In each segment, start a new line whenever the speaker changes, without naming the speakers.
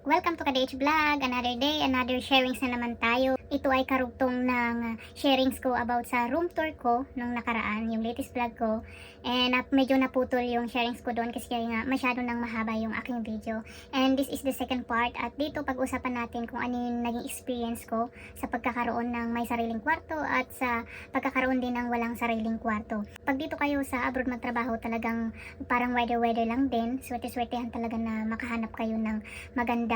Welcome to KDH Vlog. Another day, another sharings na naman tayo. Ito ay karugtong ng sharings ko about sa room tour ko nung nakaraan, yung latest vlog ko. And medyo naputol yung sharings ko doon kasi nga masyado nang mahaba yung aking video. And this is the second part at dito pag-usapan natin kung ano yung naging experience ko sa pagkakaroon ng may sariling kwarto at sa pagkakaroon din ng walang sariling kwarto. Pag dito kayo sa abroad magtrabaho, talagang parang weather lang din. Swerte-swertehan talaga na makahanap kayo ng magandang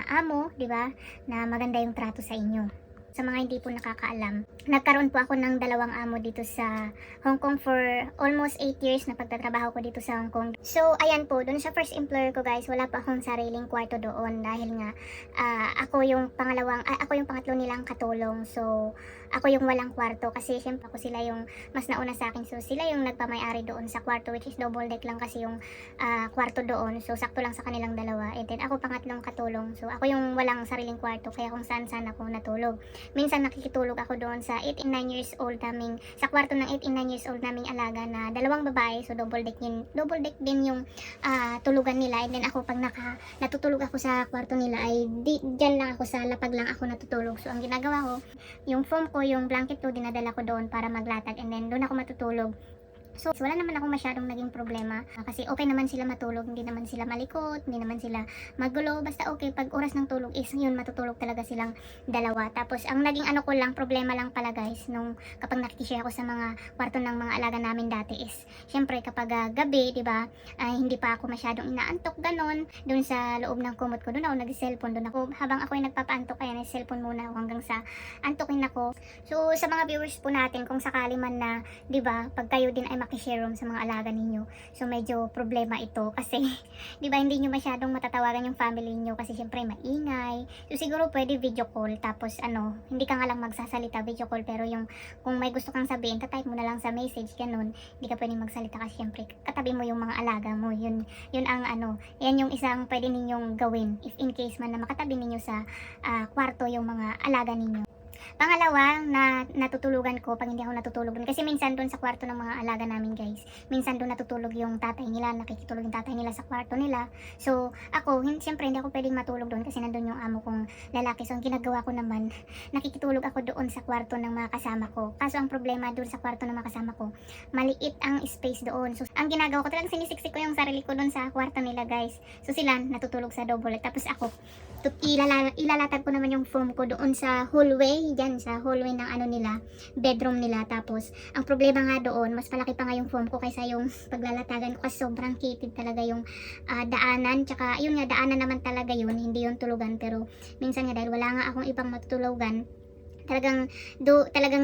amo, di ba? Na maganda yung trato sa inyo. Sa mga hindi po nakakaalam, nagkaroon po ako ng dalawang amo dito sa Hong Kong for almost 8 years na pagtatrabaho ko dito sa Hong Kong. So, ayan po, doon sa first employer ko guys, wala pa akong sariling kwarto doon dahil nga ako yung pangatlo nilang katulong. So, ako yung walang kwarto kasi syempre ako sila yung mas nauna sa akin. So, sila yung nagpamay-ari doon sa kwarto which is double deck lang kasi yung kwarto doon. So, sakto lang sa kanilang dalawa. And then, ako pangatlong katulong. So, ako yung walang sariling kwarto kaya kung saan-saan ako natulog. Minsan nakikitulog ako doon sa 8 and 9 years old naming, sa kwarto ng 8 and 9 years old naming alaga na dalawang babae. So double deck din yung tulugan nila. And then ako pag natutulog ako sa kwarto nila ay dyan lang ako sa lapag lang ako natutulog. So ang ginagawa ko, yung foam ko, yung blanket ko, dinadala ko doon para maglatag and then doon ako matutulog. So, wala naman ako masyadong naging problema kasi okay naman sila matulog, hindi naman sila malikot, hindi naman sila magulo, basta okay, pag oras ng tulog is yun, matutulog talaga silang dalawa. Tapos, ang naging problema lang pala guys, nung kapag nakikishare ako sa mga kwarto ng mga alaga namin dati is, syempre kapag gabi, di ba, hindi pa ako masyadong inaantok, ganon, dun sa loob ng kumot ko, dun ako nag-cellphone, dun ako, habang ako ay nagpapaantok, kaya nag-cellphone muna ako hanggang sa antokin ako. So, sa mga viewers po natin, kung sakali man na, di ba, pag kayo din ay makishare room sa mga alaga ninyo. So medyo problema ito kasi 'di ba hindi niyo masyadong matatawagan yung family niyo kasi syempre maingay. So siguro pwede video call tapos hindi ka nga lang magsasalita video call pero yung kung may gusto kang sabihin, ta-type mo na lang sa message ganun. Hindi ka pwedeng magsalita kasi syempre katabi mo yung mga alaga mo. Yun ang yan yung isang pwede ninyong gawin if in case man na makatabi ninyo sa kwarto yung mga alaga ninyo. Pangalawa na natutulugan ko pag hindi ako natutulog dun. Kasi minsan dun sa kwarto ng mga alaga namin guys, minsan dun natutulog yung tatay nila, nakikitulog yung tatay nila sa kwarto nila. So ako, siyempre hindi ako pwedeng matulog dun kasi nandun yung amo kong lalaki. So ang ginagawa ko naman, nakikitulog ako doon sa kwarto ng mga kasama ko. Kaso ang problema dun sa kwarto ng mga kasama ko, maliit ang space doon. So ang ginagawa ko talagang sinisiksik ko yung sarili ko dun sa kwarto nila guys. So sila natutulog sa double. Tapos ako, ilalatag ko naman yung foam ko doon sa hallway, dyan sa hallway ng nila, bedroom nila. Tapos ang problema nga doon, mas malaki pa nga yung foam ko kaysa yung paglalatagan ko kasi sobrang kitid talaga yung daanan. Tsaka yun nga, daanan naman talaga yun, hindi yung tulugan. Pero minsan nga dahil wala nga akong ibang matutulugan, talagang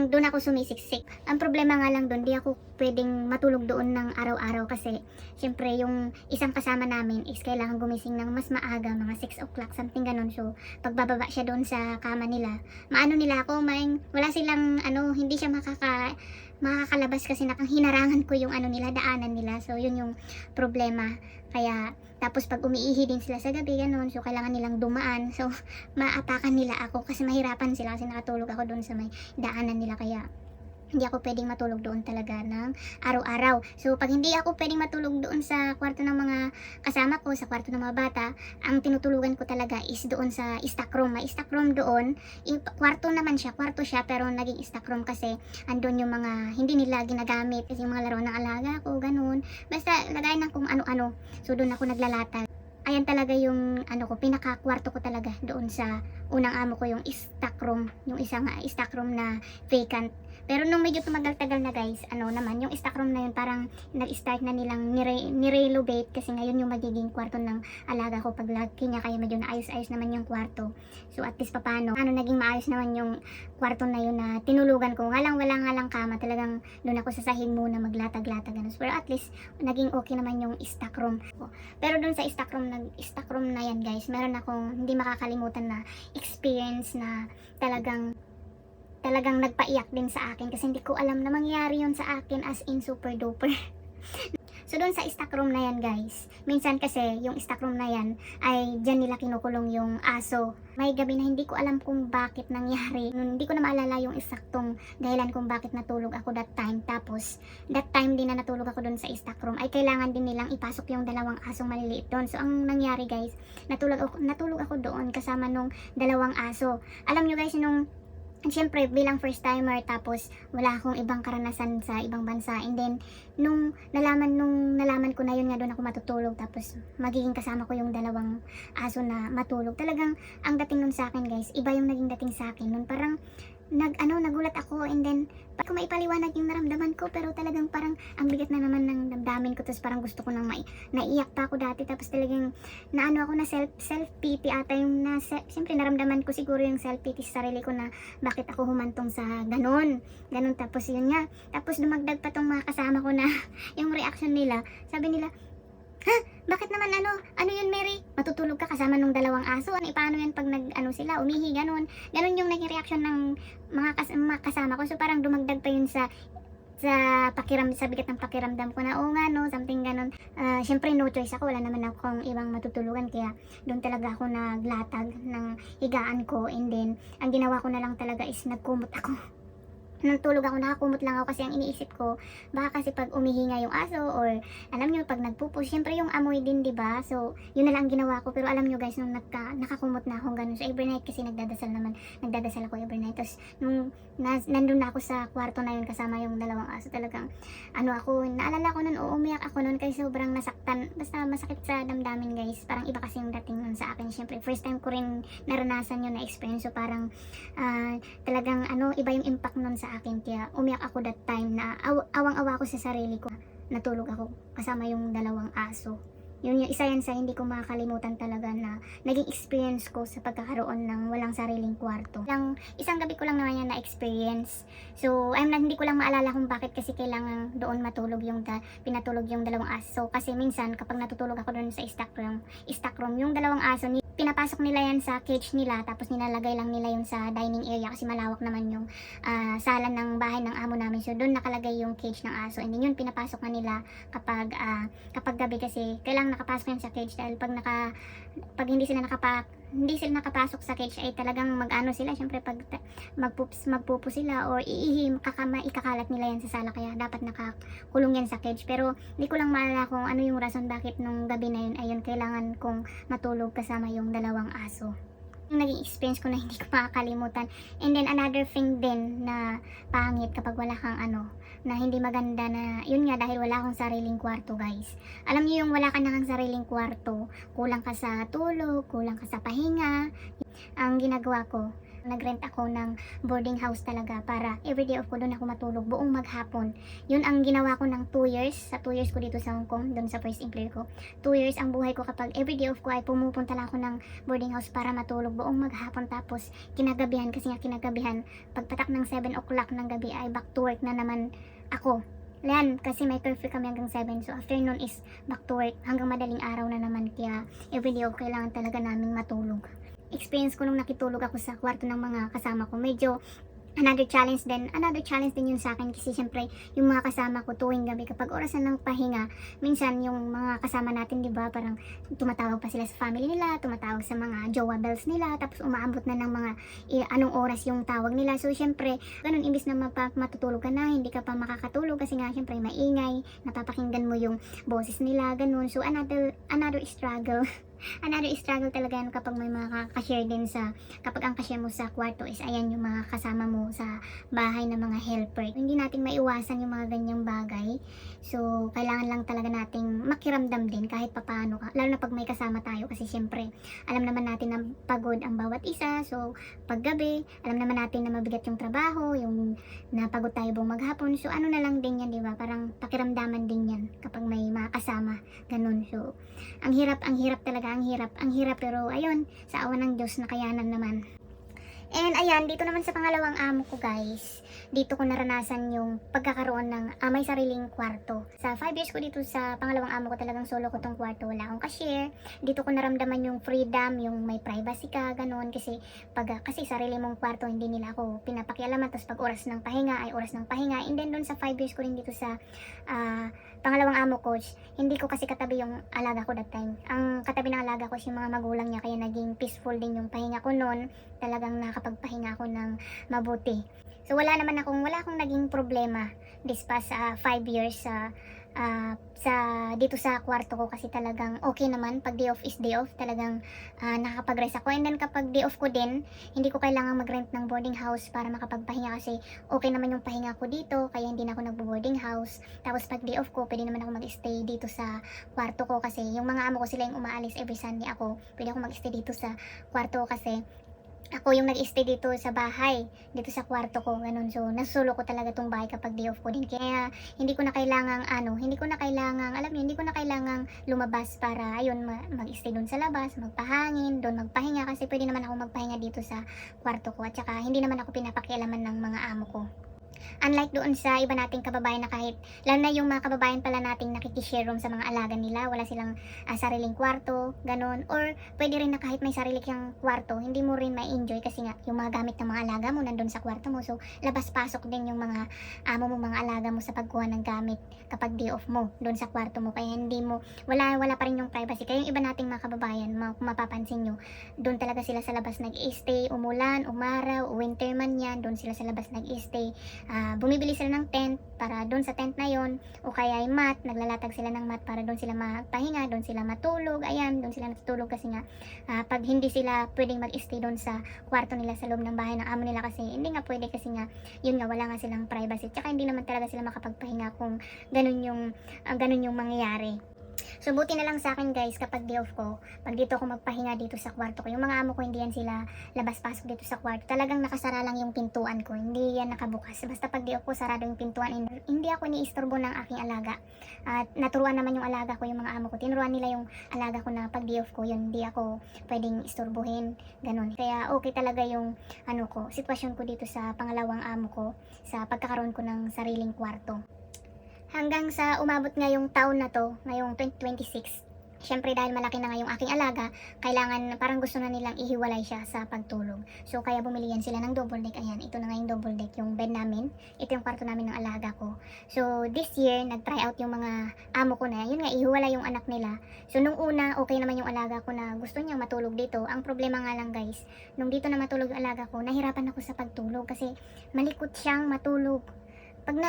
doon ako sumisiksik. Ang problema nga lang doon, di ako pwedeng matulog doon ng araw-araw kasi syempre yung isang kasama namin is kailangan gumising ng mas maaga, mga 6 o'clock, something ganun. So pagbababa siya doon sa kama nila, maano nila ako, wala silang hindi siya makakalabas kasi hinarangan ko yung nila, daanan nila. So yun yung problema. Kaya tapos pag umiihi din sila sa gabi ganun, so kailangan nilang dumaan. So maatakan nila ako kasi mahirapan sila kasi nakatulog ako doon sa may daanan nila. Kaya hindi ako pwedeng matulog doon talaga ng araw-araw. So pag hindi ako pwedeng matulog doon sa kwarto ng mga kasama ko, sa kwarto ng mga bata, ang tinutulugan ko talaga is doon sa stock room. May stock room doon. Kwarto naman siya, kwarto siya pero naging stock room kasi andun yung mga hindi nila ginagamit, kasi yung mga laro ng alaga ko, ganun. Basta lagay ng kung ano-ano. So doon ako naglalatag. Ayan talaga yung pinaka-kwarto ko talaga doon sa unang amo ko, yung stock room, yung isang stock room na vacant. Pero nung medyo tumagal-tagal na guys, naman, yung stock room na yun parang nag-start na nilang nirelocate kasi ngayon yung magiging kwarto ng alaga ko pag laki niya, kaya medyo naayos-ayos naman yung kwarto. So at least papano, naging maayos naman yung kwarto na yun na tinulugan ko. Wala nga lang kama, talagang doon ako sa sahig muna maglatag-latag. Pero at least naging okay naman yung stock room. Pero doon sa stock room na yan guys, meron akong hindi makakalimutan na experience na talagang nagpaiyak din sa akin kasi hindi ko alam na mangyari yun sa akin, as in super duper. So doon sa stock room na yan guys, minsan kasi yung stock room na yan ay dyan nila kinukulong yung aso. May gabi na hindi ko alam kung bakit nangyari. Hindi ko na maalala yung eksaktong dahilan kung bakit natulog ako that time. Tapos that time din na natulog ako doon sa stock room ay kailangan din nilang ipasok yung dalawang asong maliliit doon. So ang nangyari guys, natulog ako doon kasama nung dalawang aso. Alam nyo guys, siyempre bilang first timer, tapos wala akong ibang karanasan sa ibang bansa, and then nung nalaman ko na yun nga doon ako matutulog, tapos magiging kasama ko yung dalawang aso na matulog, talagang ang dating nun sa akin guys, iba yung naging dating sa akin nun. Parang nagulat ako, and then ko maipaliwanag yung naramdaman ko, pero talagang parang ang bigat na naman ng damdamin ko, tapos parang gusto ko nang naiyak pa ako dati, tapos talagang naano ako na self pity ata yung siyempre naramdaman ko siguro yung self pity sa sarili ko na bakit ako humantong sa ganun, tapos yun nga, tapos dumagdag pa tong mga kasama ko na yung reaction nila, sabi nila, ha? Bakit naman ano yun Mary? Matutulog ka kasama nung dalawang aso? Paano yan pag sila, umihi, ganun yung naging reaction ng mga kasama ko. So parang dumagdag pa yun sa bigat ng pakiramdam ko na, oo nga no, something ganun. Syempre no choice ako, wala naman akong ibang matutulugan, kaya doon talaga ako naglatag ng higaan ko, and then ang ginawa ko na lang talaga is nagkumot ako. Nung tulog ako, nakakumot lang ako, kasi ang iniisip ko, baka kasi pag umihinga yung aso, or alam nyo, pag nagpupo, syempre yung amoy din, diba? So, yun na lang ginawa ko. Pero alam nyo guys, nung nakakumot na akong ganun, so every night kasi nagdadasal ako every night. Tapos, nung nandun na ako sa kwarto na yun, kasama yung dalawang aso, talagang, naalala ko nun, umiyak ako nun, kasi sobrang nasaktan, basta masakit sa damdamin guys. Parang iba kasi yung dating nun sa akin. Syempre, first time ko rin naranasan yun na experience, so parang, talagang, iba yung impact nun sa akin, kaya umiyak ako that time na awang-awa ko sa sarili ko. Natulog ako kasama yung dalawang aso. Yun yung isa yan sa hindi ko makakalimutan talaga na naging experience ko sa pagkakaroon ng walang sariling kwarto. Isang gabi ko lang naman yan na experience. So, hindi ko lang maalala kung bakit kasi kailangan doon matulog pinatulog yung dalawang aso. Kasi minsan kapag natutulog ako doon sa stock room, yung dalawang aso, pinapasok nila yan sa cage nila, tapos nilalagay lang nila yung sa dining area kasi malawak naman yung sala ng bahay ng amo namin. So doon nakalagay yung cage ng aso, and then yun pinapasok na nila kapag gabi, kasi kailangan nakapasok yan sa cage, dahil pag hindi sila nakapasok sa cage ay talagang sila, syempre pag magpupo sila or ikakalat nila yan sa sala, kaya dapat nakakulong yan sa cage. Pero hindi ko lang maalala kung ano yung rason bakit nung gabi na yun ayun kailangan kong matulog kasama yung dalawang aso. Yung naging experience ko na hindi ko makakalimutan. And then another thing din na pangit kapag wala kang na hindi maganda, na yun nga, dahil wala akong sariling kwarto guys. Alam niyo yung wala ka na kang sariling kwarto, kulang ka sa tulog, kulang ka sa pahinga. Ang ginagawa ko, nagrent ako ng boarding house talaga, para everyday off ko doon ako matulog buong maghapon. Yun ang ginawa ko ng 2 years, sa 2 years ko dito sa Hong Kong, doon sa first employer ko. 2 years ang buhay ko, kapag everyday off ko ay pumupunta lang ako ng boarding house para matulog buong maghapon. Tapos kinagabihan, kasi nga kinagabihan, pagpatak ng 7 o'clock ng gabi ay back to work na naman ako. Yan, kasi may curfew kami hanggang 7. So afternoon is back to work hanggang madaling araw na naman. Kaya everyday off kailangan talaga naming matulog. Experience ko nung nakitulog ako sa kwarto ng mga kasama ko, medyo another challenge din yun sa akin, kasi syempre yung mga kasama ko tuwing gabi kapag orasan ng pahinga, minsan yung mga kasama natin, di ba, parang tumatawag pa sila sa family nila, tumatawag sa mga jowa bells nila, tapos umaabot na ng mga anong oras yung tawag nila. So syempre ganun, imbis na matutulog ka na, hindi ka pa makakatulog kasi nga syempre maingay, napapakinggan mo yung boses nila, ganun. So another struggle talaga yan kapag may mga ka-share din kapag ang ka-share mo sa kwarto is ayan yung mga kasama mo sa bahay na mga helper. Hindi natin maiwasan yung mga ganyang bagay. So kailangan lang talaga nating makiramdam din kahit papaano, lalo na pag may kasama tayo, kasi syempre alam naman natin na pagod ang bawat isa. So pag gabi, alam naman natin na mabigat yung trabaho, yung napagod tayo buong maghapon. So ano na lang din yan, di ba? Parang pakiramdaman din yan kapag may mga kasama, ganun. So ang hirap talaga, ang hirap, pero ayun, sa awa ng Diyos nakayanan naman. And ayan, dito naman sa pangalawang amo ko guys, dito ko naranasan yung pagkakaroon ng may sariling kwarto. Sa 5 years ko dito sa pangalawang amo ko, talagang solo ko tong kwarto, wala akong cashier. Dito ko naramdaman yung freedom, yung may privacy ka, ganun. Kasi sarili mong kwarto, hindi nila ako pinapakialaman. Tapos pag oras ng pahinga ay oras ng pahinga. And then dun sa 5 years ko rin dito sa pangalawang amo ko, hindi ko kasi katabi yung alaga ko that time. Ang katabi ng alaga ko is yung mga magulang niya, kaya naging peaceful din yung pahinga ko noon. Talagang nakapagpahinga ako ng mabuti. So wala akong naging problema this past 5 years dito sa kwarto ko, kasi talagang okay naman. Pag day off is day off, talagang nakakapag-rest ako. And then kapag day off ko din, hindi ko kailangan mag-rent ng boarding house para makapagpahinga, kasi okay naman yung pahinga ko dito, kaya hindi na ako nagbo-boarding house. Tapos pag day off ko, pwede naman ako mag-stay dito sa kwarto ko, kasi yung mga amo ko sila yung umaalis every Sunday. Ako pwede ako mag-stay dito sa kwarto ko, kasi ako yung nag-stay dito sa bahay, dito sa kwarto ko, ganun. So, nasulo ko talaga tong bahay kapag day off ko din. Kaya, hindi ko na kailangang lumabas para, ayun, mag-stay dun sa labas, magpahangin, dun magpahinga, kasi pwede naman ako magpahinga dito sa kwarto ko. At saka, hindi naman ako pinapakialaman ng mga amo ko. Unlike doon sa iba nating kababayan na kahit, lalo na yung mga kababayan pala nating nakikishare room sa mga alaga nila, wala silang sariling kwarto, ganun. Or pwede rin na kahit may sarili kang kwarto, hindi mo rin ma-enjoy kasi nga yung mga gamit ng mga alaga mo nandun sa kwarto mo. So labas-pasok din yung mga amo mo, mga alaga mo sa pagkuha ng gamit kapag day off mo doon sa kwarto mo. Kaya wala pa rin yung privacy. Kaya yung iba nating mga kababayan, kung mapapansin nyo, doon talaga sila sa labas nag-i-stay, umulan, umaraw, winter man yan, doon sila sa labas nag-i-stay. Bumibili sila ng tent para doon sa tent na yon, o kaya ay mat, naglalatag sila ng mat para doon sila magpahinga, doon sila matulog. Ayan, doon sila natutulog kasi nga pag hindi sila pwedeng mag-stay doon sa kwarto nila sa loob ng bahay ng amo nila, kasi hindi nga pwede, kasi nga yun nga, wala nga silang privacy. Tsaka hindi naman talaga sila makapagpahinga kung ganun yung mangyayari. So buti na lang sa akin guys, kapag day off ko, pag dito ako magpahinga dito sa kwarto ko, yung mga amo ko hindi yan sila labas-pasok dito sa kwarto. Talagang nakasara lang yung pintuan ko, hindi yan nakabukas. Basta pag day off ko, sarado yung pintuan, and hindi ako iniistorbo ng aking alaga. At naturuan naman yung alaga ko, yung mga amo ko, tinuruan nila yung alaga ko na pag day off ko, yun, hindi ako pwedeng istorbohin, ganun. Kaya okay talaga yung sitwasyon ko dito sa pangalawang amo ko, sa pagkakaroon ko ng sariling kwarto. Hanggang sa umabot ngayong taon na to, ngayong 2026. Syempre dahil malaki na nga yung aking alaga, kailangan, parang gusto na nilang ihiwalay siya sa pagtulog. So kaya bumili yan sila ng double deck. Ayan, ito na nga yung double deck, yung bed namin. Ito yung kwarto namin ng alaga ko. So this year, nag-try out yung mga amo ko na, yun nga, ihiwalay yung anak nila. So nung una, okay naman yung alaga ko na gusto niyang matulog dito. Ang problema nga lang guys, nung dito na matulog yung alaga ko, nahirapan ako sa pagtulog kasi malikot siyang matulog. Pag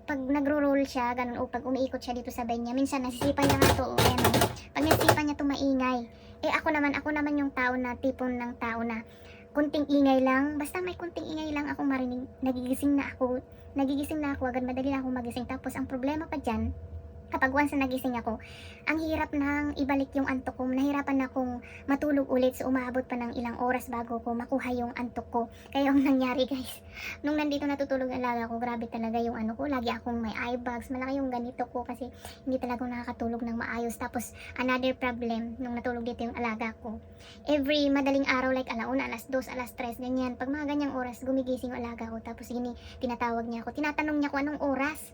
nagro-roll siya, ganun, o pag umiikot siya dito sa bed niya, minsan nasisipan niya nga to, ayan o. Pag nasisipan niya to, maingay. Ako naman yung tao na, tipon ng tao na, kunting ingay lang, basta may kunting ingay lang ako marinig, nagigising na ako, agad madali na ako magising. Tapos ang problema pa dyan, kapag once na nagising ako, ang hirap nang ibalik yung antok ko. Nahirapan akong matulog ulit, so umaabot pa ng ilang oras bago ko makuha yung antok ko. Kaya ang nangyari guys, nung nandito natutulog ang alaga ko, grabe talaga yung ko, lagi akong may eye bags, malaki yung ganito ko kasi hindi talaga ako nakakatulog ng maayos. Tapos another problem, nung natulog dito yung alaga ko, every madaling araw, like alauna, alas 2, alas 3, ganyan, pag mga ganyang oras, gumigising yung alaga ko. Tapos tinatawag niya ako, tinatanong niya kung anong oras.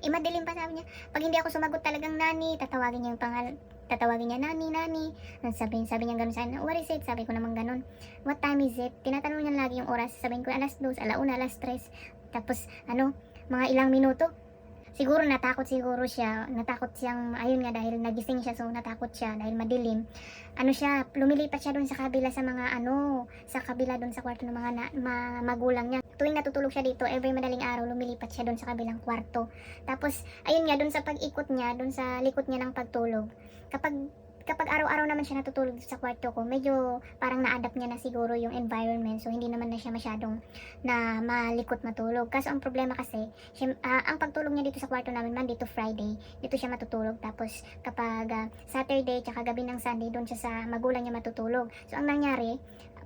Madilim pa, sabi niya. Pag hindi ako sumagot talagang nani, tatawagin niya yung pangalan. Tatawagin niya, nani. Sabi niya gano'n sa akin, what is it? Sabi ko naman gano'n. What time is it? Tinatanong niya lagi yung oras. Sabihin ko, alas 2, alauna, alas 3. Tapos, mga ilang minuto. Siguro natakot siyang, ayun nga, dahil nagising siya, so natakot siya dahil madilim. Lumilipat siya doon sa kabila sa mga sa kabila doon sa kwarto ng mga magulang niya. Tuwing natutulog siya dito, every madaling araw, lumilipat siya doon sa kabilang kwarto. Tapos, ayun nga, doon sa pag-ikot niya, doon sa likod niya ng pagtulog, kapag araw-araw naman siya natutulog sa kwarto ko, medyo parang na-adapt niya na siguro yung environment, so hindi naman na siya masyadong na malikot matulog. Kaso ang problema kasi, ang pagtulog niya dito sa kwarto namin, Monday to Friday, dito siya matutulog. Tapos kapag Saturday, tsaka gabi ng Sunday, doon siya sa magulang niya matutulog. So ang nangyari,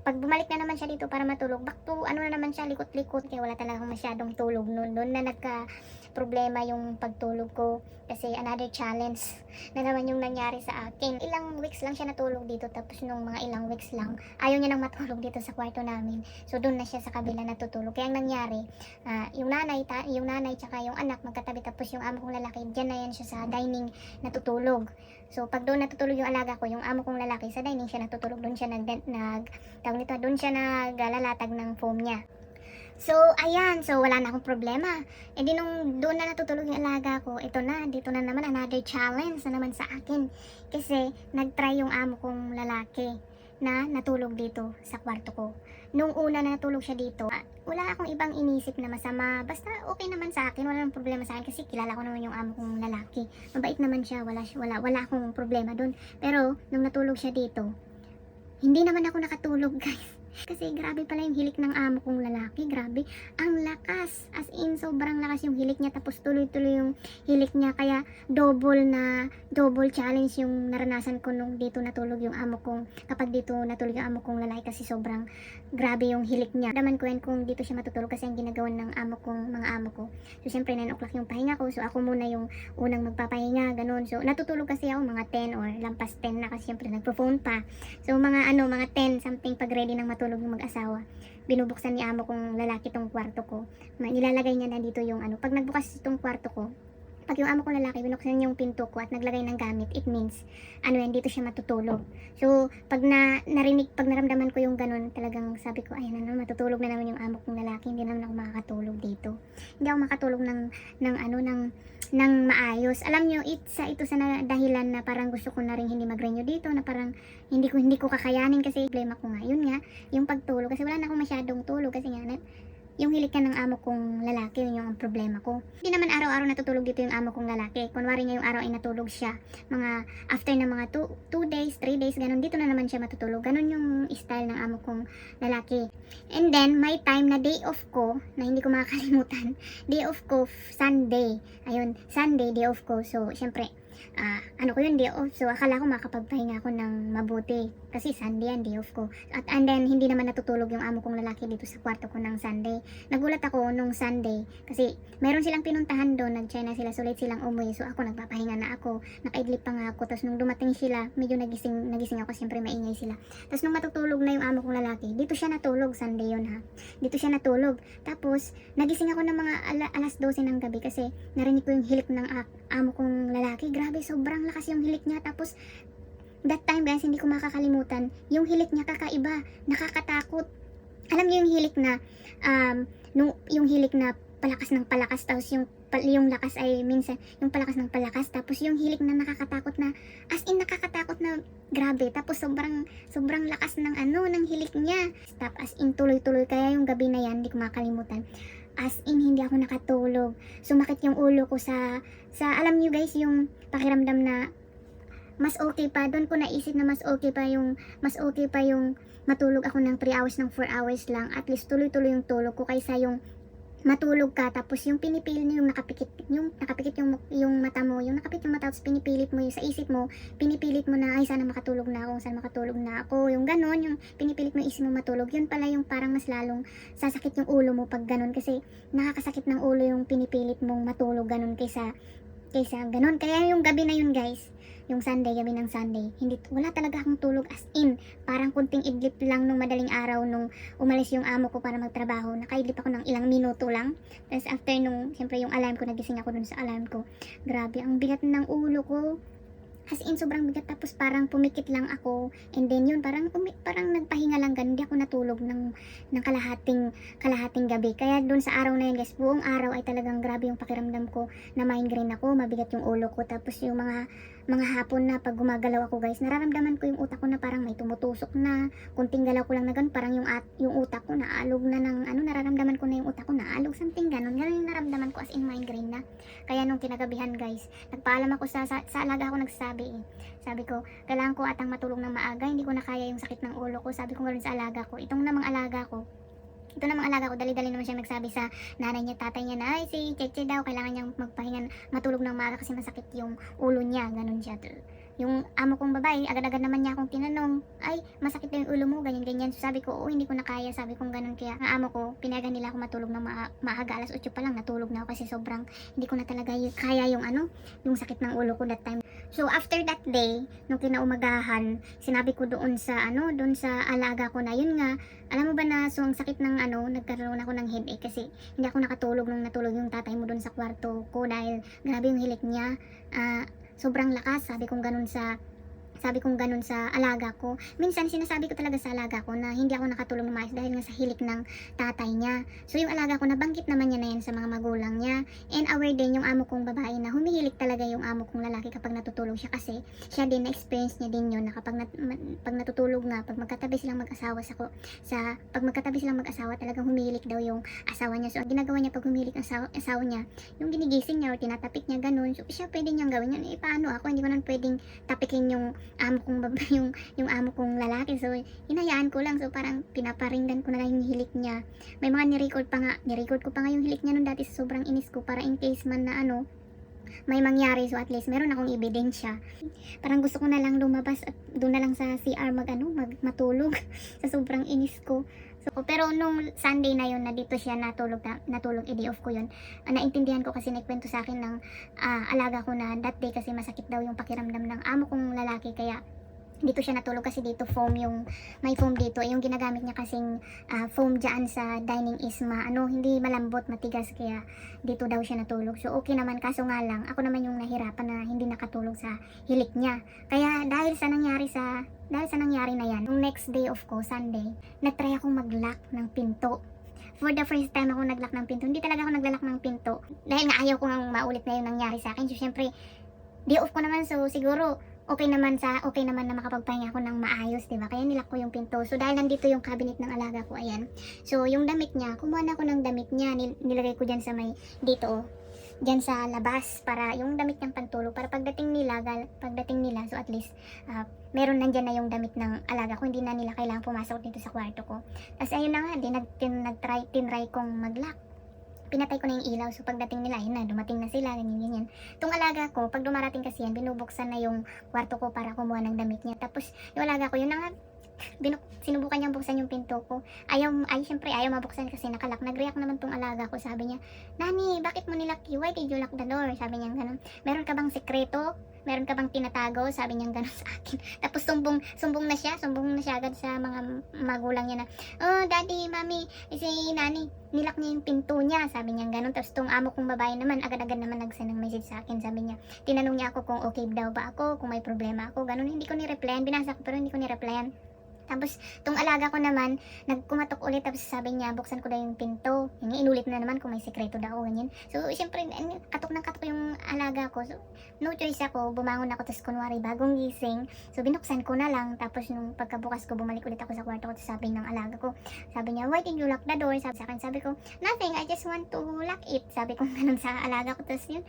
pag bumalik na naman siya dito para matulog, back to ano na naman siya, likot-likot. Kaya wala talagang masyadong tulog noon. Doon na nagka problema yung pagtulog ko. Kasi another challenge na naman yung nangyari sa akin. Ilang weeks lang siya natulog dito, tapos nung mga ilang weeks lang, ayaw niya nang matulog dito sa kwarto namin. So doon na siya sa kabila natutulog. Kaya ang nangyari, yung nanay tsaka yung anak magkatabi, tapos yung amo kong lalaki, dyan na yan siya sa dining natutulog. So pag doon natutulog yung alaga ko, yung amo kong lalaki sa dining siya natutulog, doon siya doon siya naglalatag ng foam niya. So, ayan. So, wala na akong problema. E di nung doon na natutulog yung alaga ko, dito na naman another challenge na naman sa akin. Kasi, nagtry yung amo kong lalaki na natulog dito sa kwarto ko. Nung una na natulog siya dito, wala akong ibang inisip na masama. Basta okay naman sa akin, wala nang problema sa akin kasi kilala ko naman yung amo kong lalaki. Mabait naman siya, wala akong problema doon. Pero, nung natulog siya dito, hindi naman ako nakatulog, guys. Kasi grabe pala yung hilik ng amo kong lalaki. Grabe. Ang lakas. As in, sobrang lakas yung hilik niya. Tapos tuloy-tuloy yung hilik niya. Kaya double challenge yung naranasan ko nung dito natulog yung amo kong, kapag dito natulog yung amo kong lalaki. Kasi sobrang grabe yung hilik niya. Daman ko yan kung dito siya matutulog kasi ang ginagawa ng mga amo ko. So, syempre 9 o'clock yung pahinga ko. So, ako muna yung unang magpapahinga. Ganun. So, natutulog kasi ako mga 10 or lampas 10 na kasi syempre nagpo-phone pa. So, mga 10 something pag ready ng matulog yung mag-asawa, binubuksan ni amo kong lalaki tong kwarto ko. Nilalagay niya na dito yung pag nagbukas itong kwarto ko, pag yung amo kong lalaki binuksan yung pinto ko at naglagay ng gamit, it means dito siya matutulog. So pag naramdaman ko yung ganun, talagang sabi ko, ayan na, matutulog na naman yung amo kong lalaki, hindi naman ako makakatulog dito. Hindi ako makatulog ng maayos. Alam nyo, ito sa dahilan na parang gusto ko na rin hindi mag-renew dito, na parang hindi ko kakayanin kasi problema ko nga. Yun nga, yung pagtulog. Kasi wala na akong masyadong tulog kasi nga, yung hilik ng amo kong lalaki, yun yung problema ko. Hindi naman araw-araw natutulog dito yung amo kong lalaki. Kunwari nga yung araw ay natulog siya, mga after ng mga 2 days, 3 days, ganun, dito na naman siya matutulog. Ganun yung style ng amo kong lalaki. And then, may time na day off ko, na hindi ko makakalimutan. Day off ko, Sunday. Ayun, Sunday, day off ko. So, syempre, ko yun, day off. So, akala ko makapagpahinga ako ng mabuti. Kasi Sunday yan, day off ko. And then, hindi naman natutulog yung amo kong lalaki dito sa kwarto ko ng Sunday. Nagulat ako nung Sunday. Kasi, mayroon silang pinuntahan doon. Nag-China sila. So, late silang umuwi. So, ako nagpapahinga na ako. Nakaidlip pa nga ako. Tapos, nung dumating sila, medyo nagising ako. Siyempre, maingay sila. Tapos, nung matutulog na yung amo kong lalaki, dito siya natulog. Sunday yun, ha. Dito siya natulog. Tapos, nagising ako ng mga alas 12 ng gabi kasi narinig ko yung hilik ng amo kong lalaki. Grabe, sobrang lakas yung hilik niya. Tapos, that time guys, hindi ko makakalimutan, yung hilik niya kakaiba, nakakatakot. Alam niyo yung hilik na, yung hilik na palakas ng palakas, tapos yung lakas ay minsan, yung palakas ng palakas, tapos yung hilik na nakakatakot na, as in nakakatakot na grabe, tapos sobrang lakas ng ng hilik niya. Stop, as in tuloy-tuloy, kaya yung gabi na yan, hindi ko makakalimutan. As in, hindi ako nakatulog. Sumakit yung ulo ko sa alam niyo guys, yung pakiramdam na mas okay pa. Doon ko naisip na mas okay pa yung matulog ako ng 3 hours ng 4 hours lang. At least tuloy-tuloy yung tulog ko kaysa yung matulog ka tapos yung pinipili yung nakapikit yung mata mo, yung nakapikit yung mata tapos pinipilit mo yung sa isip mo, pinipilit mo na ay sana makatulog na ako, yung ganon, yung pinipilit mo yung isip mo matulog, yun pala yung parang mas lalong sasakit yung ulo mo pag ganon, kasi nakakasakit ng ulo yung pinipilit mong matulog ganon kaysa ganon. Kaya yung gabi na yun guys, yung gabi ng Sunday, wala talaga akong tulog, as in, parang kunting idlip lang nung madaling araw nung umalis yung amo ko para magtrabaho, nakaidlip ako ng ilang minuto lang. Tapos after siyempre yung alarm ko, nagising ako dun sa alarm ko. Grabe, ang bigat ng ulo ko. As in, sobrang bigat, tapos parang pumikit lang ako, and then yun, parang nagpahinga lang ganun, hindi ako natulog ng kalahating gabi. Kaya dun sa araw na yun guys, buong araw ay talagang grabe yung pakiramdam ko, na migraine ako, mabigat yung ulo ko, tapos yung mga hapon na pag gumagalaw ako guys, nararamdaman ko yung utak ko na parang may tumutusok na, kunting galaw ko lang na ganun, parang yung utak ko naalog na ng nararamdaman ko na yung utak ko naalog, something ganun yung naramdaman ko, as in migraine na. Kaya nung kinagabihan guys, nagpaalam ako sa alaga ko, sabi ko, kailangan ko atang matulog ng maaga, hindi ko na kaya yung sakit ng ulo ko. Sabi ko ganoon sa alaga ko. Ito namang alaga ko, dali-dali naman siya nagsabi sa nanay niya, tatay niya na, ay si Cheche daw, kailangan niyang magpahinga, matulog ng maaga kasi masakit yung ulo niya, ganun siya. yung amo kong babae, agad-agad naman niya akong tinanong, ay, masakit na yung ulo mo, ganyan-ganyan. So sabi ko, oo, hindi ko na kaya, sabi kong ganun. Kaya ang amo ko, pinayagan nila ako matulog ng maaga, alas 8 pa lang, natulog na ako kasi sobrang hindi ko na talaga kaya yung yung sakit ng ulo ko that time. So after that day, nung kinaumagahan, sinabi ko doon sa doon sa alaga ko na yun nga, alam mo ba na so ang sakit ng nagkaroon ako ng headache kasi hindi ako nakatulog nung natulog yung tatay mo doon sa kwarto ko dahil grabe yung hilik niya. Sobrang lakas, sabi kong ganun sa alaga ko. Minsan sinasabi ko talaga sa alaga ko na hindi ako nakatulog ng maayos dahil nga sa hilik ng tatay niya. So yung alaga ko, nabanggit naman niya na yan sa mga magulang niya. And aware din yung amo kong babae na humihilik talaga yung amo kong lalaki kapag natutulog siya kasi siya din na-experience niya din yun na kapag pag natutulog nga, pag magkatabi silang mag-asawa pag magkatabi silang mag-asawa talagang humihilik daw yung asawa niya. So ang ginagawa niya pag humihilik ang asawa niya, yung ginigising niya or tinatapik niya ganun. So siya pwede niyang gawin yun. Paano ako? Hindi ko naman pwedeng tapikin yung amo kong babae, yung amo kong lalaki. So hinayaan ko lang, so parang pinaparinggan ko na lang yung hilik niya. May mga nirecord ko pa nga yung hilik niya nung dati sa sobrang inis ko para in case man na may mangyari, so at least meron akong ebidensya. Parang gusto ko na lang lumabas at doon na lang sa CR matulog sa sobrang inis ko. So, pero nung Sunday na yun na dito siya natulog, day off ko yun, naintindihan ko kasi nagkwento sa akin ng alaga ko na that day kasi masakit daw yung pakiramdam ng amo kong lalaki kaya dito siya natulog kasi dito may foam dito, yung ginagamit niya kasing foam dyan sa dining is hindi malambot, matigas, kaya dito daw siya natulog. So okay naman, kaso nga lang ako naman yung nahirapan na hindi nakatulog sa hilik niya. Kaya dahil sa nangyari na yan, yung next day of ko, Sunday, nagtry akong mag-lock ng pinto. For the first time ako nag-lock ng pinto. Hindi talaga ako nag-lock ng pinto dahil nga ayaw ko nga maulit na yung nangyari sa akin. So syempre day off ko naman, so siguro okay naman na makapagpahinga ako ng maayos, diba? Kaya nilak ko yung pinto. So dahil nandito yung cabinet ng alaga ko, ayan. So yung damit niya, kumuha na ako ng damit niya, nilagay ko dyan sa dyan sa labas para yung damit niyang pantulog para pagdating nila, so at least meron nandyan na yung damit ng alaga ko, hindi na nila kailangang pumasok dito sa kwarto ko. Tapos ayun na nga, tinry kong mag-lock. Pinatay ko na yung ilaw, so pagdating nila, yun na, dumating na sila, ganyan. Itong alaga ko, pag dumarating kasi yan, binubuksan na yung kwarto ko para kumuha ng damit niya. Tapos, yung alaga ko, yun na nga, sinubukan niyang buksan yung pinto ko. Syempre, ayaw mabuksan kasi nakalak. Nag-react naman tong alaga ko, sabi niya, Nani, bakit mo nilak? Why did you lock the door? Sabi niya ganun. Meron ka bang sekreto? Meron ka bang tinatago? Sabi niya ganun sa akin. Tapos sumbong na siya agad sa mga magulang niya na, oh, daddy, mami, si Nani, nilak niya yung pinto niya, sabi niya ganun. Tapos tong amo kong babae naman, agad-agad naman nag-send ng message sa akin, sabi niya, tinanong niya ako kung okay daw ba ako, kung may problema ako, ganun. Hindi ko ni-replyan, binasa ko pero hindi ko ni-replyan. Tapos, tong alaga ko naman, nagkumatok ulit, tapos sabi niya, buksan ko daw yung pinto. Inulit na naman kung may sekreto daw, ganyan. So, syempre, katok yung alaga ko. So, no choice ako, bumangon ako, tapos kunwari, bagong gising. So, binuksan ko na lang, tapos nung pagkabukas ko, bumalik ulit ako sa kwarto ko, tapos sabi ng alaga ko, sabi niya, why did you lock the door? Sabi sa akin, sabi ko, nothing, I just want to lock it. Sabi ko ganun sa alaga ko, tapos yun,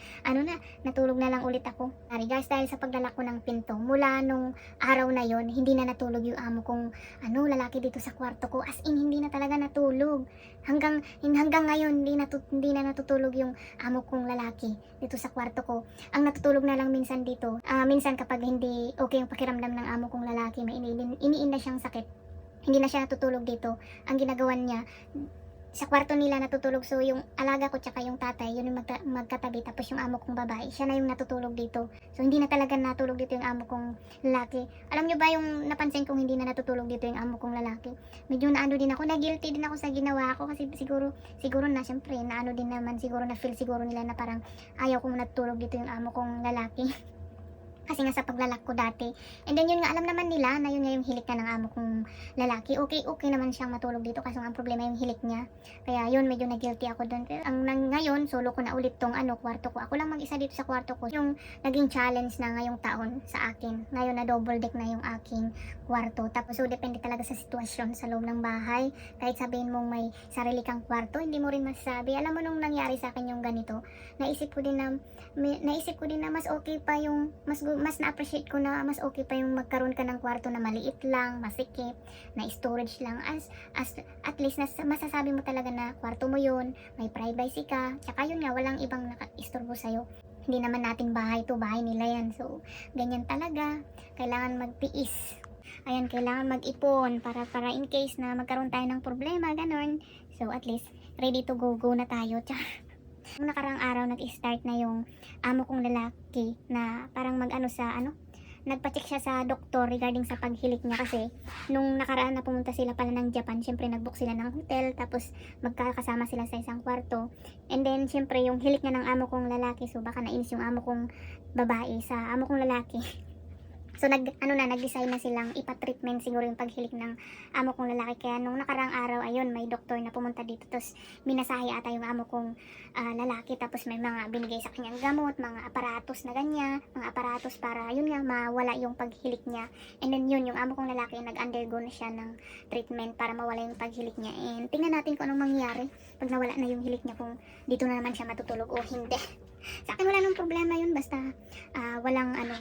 natulog na lang ulit ako. Guys, dahil sa paglalak ko ng pinto, mula nung araw na yon, hindi na natulog yung amo kong lalaki dito sa kwarto ko, as in hindi na talaga natulog hanggang ngayon. Hindi na natutulog yung amo kong lalaki dito sa kwarto ko. Ang natutulog na lang minsan dito, minsan kapag hindi okay yung pakiramdam ng amo kong lalaki, may iniin na siyang sakit, hindi na siya natutulog dito. Ang ginagawan niya, sa kwarto nila natutulog. So yung alaga ko tsaka yung tatay, yun yung magkatabi, tapos yung amo kong babae, siya na yung natutulog dito. So hindi na talaga natulog dito yung amo kong lalaki. Alam nyo ba yung napansin kong hindi na natutulog dito yung amo kong lalaki? Medyo din ako, na-guilty din ako sa ginawa ko kasi siguro na syempre, din naman siguro, na feel siguro nila na parang ayaw kong natutulog dito yung amo kong lalaki. Kasi nga sa paglalak ko dati. And then yun nga, alam naman nila na yun nga yung hilik na ng amo kong lalaki. Okay naman siyang matulog dito kasi ang problema yung hilik niya. Kaya yun, medyo na-guilty ako doon. Pero ngayon, solo ko na ulit tong kwarto ko. Ako lang mag-isa dito sa kwarto ko. Yung naging challenge na ngayong taon sa akin. Ngayon na double deck na yung aking kwarto. Tapos so depende talaga sa sitwasyon sa loob ng bahay. Kahit sabihin mong may sarili kang kwarto, hindi mo rin masasabi. Alam mo nung nangyari sa akin yung ganito, naisip ko din na mas okay pa yung mas na-appreciate ko na mas okay pa yung magkaroon ka ng kwarto na maliit lang, masikip, na storage lang, at least masasabi mo talaga na kwarto mo yun, may privacy ka, tsaka yun nga, walang ibang naka-istorbo sa'yo. Hindi naman natin bahay to, bahay nila yan. So, ganyan talaga. Kailangan magtiis. Ayan, kailangan mag-ipon para in case na magkaroon tayo ng problema, ganon. So, at least, ready to go na tayo. Nung nakarang araw, nag-start na yung amo kong lalaki na parang nagpa-check siya sa doktor regarding sa paghilik niya kasi nung nakaraan na pumunta sila pala ng Japan, syempre nag-book sila ng hotel tapos magkakasama sila sa isang kwarto. And then syempre yung hilik niya ng amo kong lalaki, so baka nainis yung amo kong babae sa amo kong lalaki. So nag-decide na silang ipa-treatment siguro yung paghilik ng amo kong lalaki. Kaya nung nakarang araw, ayun, may doktor na pumunta dito. Tapos minasahe ata yung amo kong lalaki. Tapos may mga binigay sa kanyang gamot, mga aparatos na ganyan. Mga aparatos para yun nga mawala yung paghilik niya. And then yun, yung amo kong lalaki nag-undergo na siya ng treatment para mawala yung paghilik niya. And tingnan natin kung anong mangyayari pag nawala na yung hilik niya, kung dito na naman siya matutulog o hindi. Sa akin wala nang problema yun, basta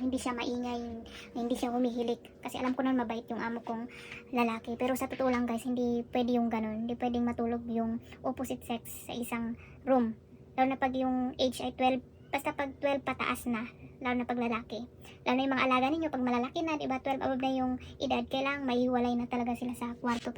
hindi siya maingay, hindi siya humihilik, kasi alam ko naman mabait yung amo kong lalaki. Pero sa totoo lang guys, hindi pwede yung ganun, hindi pwedeng matulog yung opposite sex sa isang room, lalo na pag yung age ay 12, basta pag 12 pataas na, lalo na pag lalaki, lalo na yung mga alaga ninyo pag malalaki na, diba, 12 above na yung edad, kailangang maihiwalay na talaga sila sa kwarto.